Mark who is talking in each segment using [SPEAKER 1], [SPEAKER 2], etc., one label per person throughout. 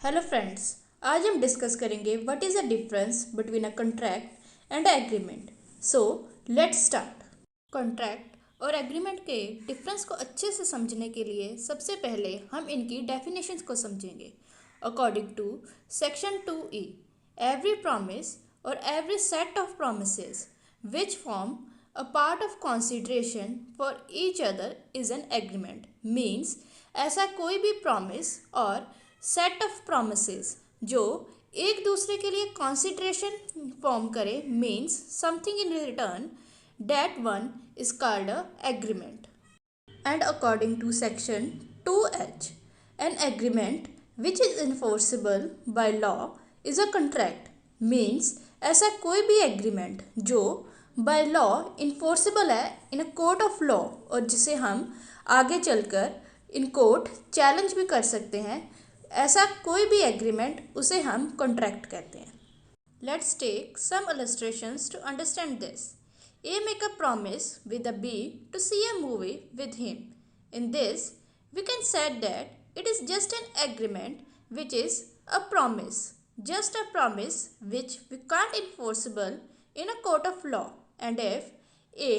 [SPEAKER 1] Hello friends, आज हम discuss करेंगे what is the difference between a contract and agreement. So let's start. Contract और agreement के difference को अच्छे से समझने के लिए सबसे पहले हम इनकी डेफिनेशंस को समझेंगे। According to section 2E, every promise और every set of promises which form a part of consideration for each other is an agreement. Means ऐसा कोई भी प्रॉमिस और सेट ऑफ प्रोमिसेस जो एक दूसरे के लिए कंसिडरेशन फॉर्म करे means something in return, that one is called a agreement. And according to section 2H, an agreement which is enforceable by law is a contract. Means ऐसा कोई भी agreement जो बाय लॉ इन्फोर्सेबल है इन a court of law और जिसे हम आगे चलकर इन कोर्ट चैलेंज भी कर सकते हैं, ऐसा कोई भी एग्रीमेंट उसे हम कॉन्ट्रैक्ट कहते हैं। Let's take some illustrations to understand this. A make a promise with a B to see a movie with him. In this, we can say that it is just an agreement which is a promise. Just a promise which we can't enforceable in a court of law. And if A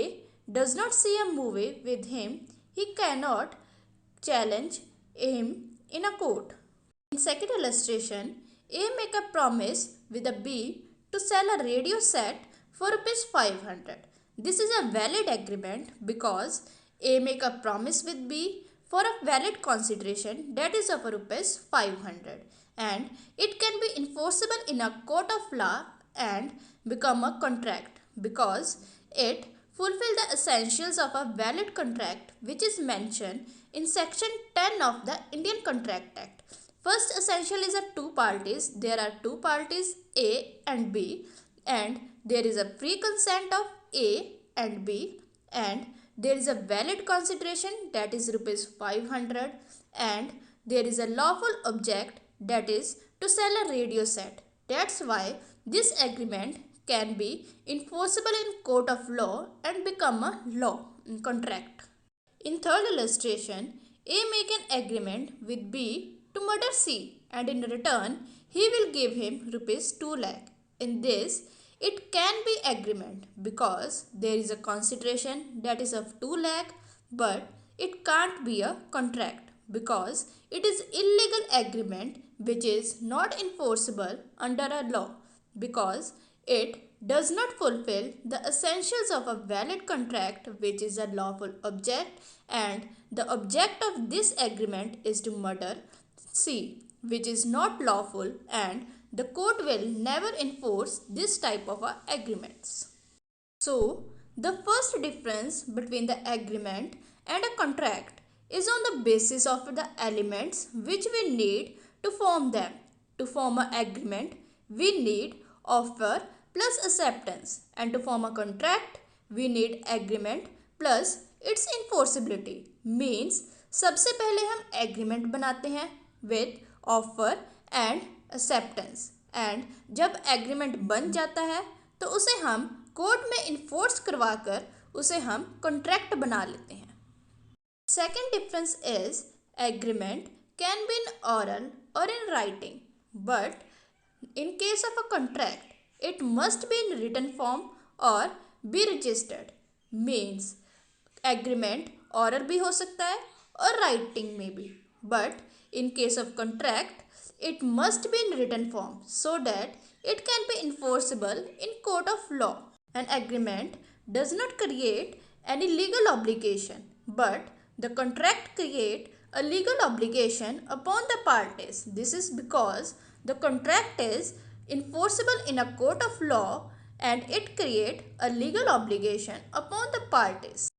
[SPEAKER 1] does not see a movie with him, he cannot challenge him in a court. In second illustration, A make a promise with a B to sell a radio set for rupees 500. This is a valid agreement because A make a promise with B for a valid consideration that is of rupees 500, and it can be enforceable in a court of law and become a contract because it fulfill the essentials of a valid contract which is mentioned in section 10 of the Indian Contract Act. First essential is a two parties. There are two parties A and B, and there is a free consent of A and B, and there is a valid consideration that is rupees 500, and there is a lawful object that is to sell a radio set. That's why this agreement can be enforceable in court of law and become a law contract. In third illustration, A make an agreement with B to murder C, and in return he will give him rupees 2 lakh. In this, it can be agreement because there is a consideration that is of 2 lakh, but it can't be a contract because it is illegal agreement which is not enforceable under a law because it does not fulfill the essentials of a valid contract which is a lawful object, and the object of this agreement is to murder C, which is not lawful, and the court will never enforce this type of agreements. So, the first difference between the agreement and a contract is on the basis of the elements which we need to form them. To form an agreement, we need offer plus acceptance, and to form a contract, we need agreement plus its enforceability. Means सबसे पहले हम agreement बनाते हैं with offer and acceptance, and जब agreement बन जाता है तो उसे हम कोर्ट में इन्फोर्स करवाकर उसे हम कॉन्ट्रैक्ट बना लेते हैं। Second difference is agreement can be in oral और in writing, but in case of a contract, it must be in written form or be registered. Means agreement oral भी हो सकता है और writing में भी, but in case of contract, it must be in written form so that it can be enforceable in court of law. An agreement does not create any legal obligation, but the contract create a legal obligation upon the parties. This is because the contract is enforceable in a court of law and it create a legal obligation upon the parties.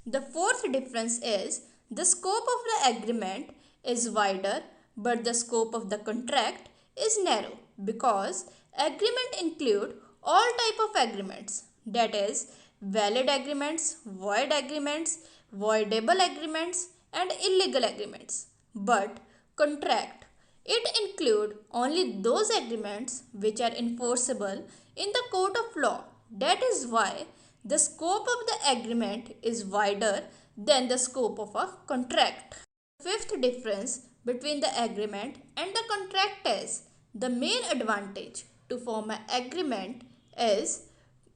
[SPEAKER 1] The fourth difference is the scope of the agreement is wider but the scope of the contract is narrow because agreement include all type of agreements, that is valid agreements, void agreements, voidable agreements and illegal agreements. But contract, it include only those agreements which are enforceable in the court of law. That is why the scope of the agreement is wider than the scope of a contract. Fifth difference between the agreement and the contract is the main advantage to form an agreement is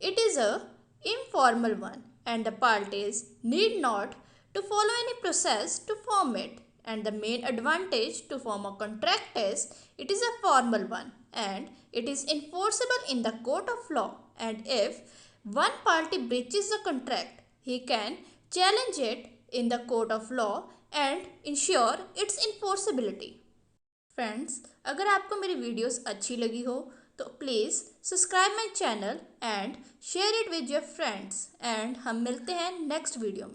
[SPEAKER 1] it is a informal one and the parties need not to follow any process to form it, and the main advantage to form a contract is it is a formal one and it is enforceable in the court of law, and if one party breaches the contract he can challenge it in the court of law and ensure its enforceability. Friends, अगर आपको मेरी videos अच्छी लगी हो तो please subscribe my channel and share it with your friends, and हम मिलते हैं नेक्स्ट वीडियो में।